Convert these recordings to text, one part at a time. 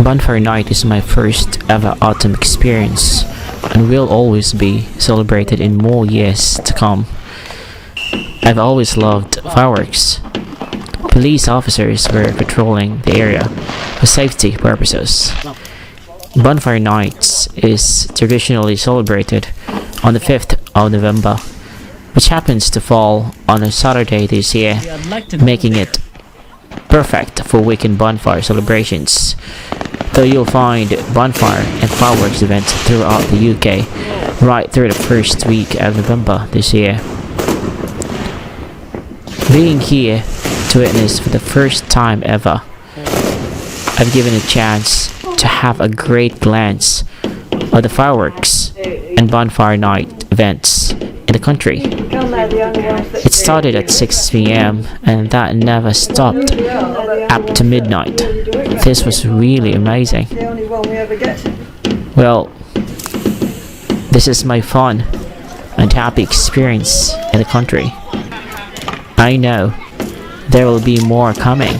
Bonfire Night is my first ever autumn experience and will always be celebrated in more years to come. I've always loved fireworks. Police officers were patrolling the area for safety purposes. Bonfire Nights is traditionally celebrated on the 5th of November, which happens to fall on a Saturday this year, making it perfect for weekend bonfire celebrations. Though you'll find bonfire and fireworks events throughout the UK right through the first week of November this year. Being here to witness for the first time ever, I've given a chance to have a great glance of the fireworks and bonfire night events in the country. It started at 6 p.m. and that never stopped up to midnight. This was really amazing. Well, this is my fun and happy experience in the country. I know there will be more coming.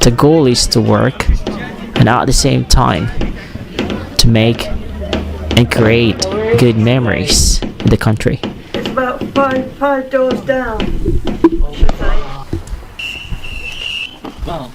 The goal is to work and at the same time to make and create good memories in the country. It's about five doors down. Wow.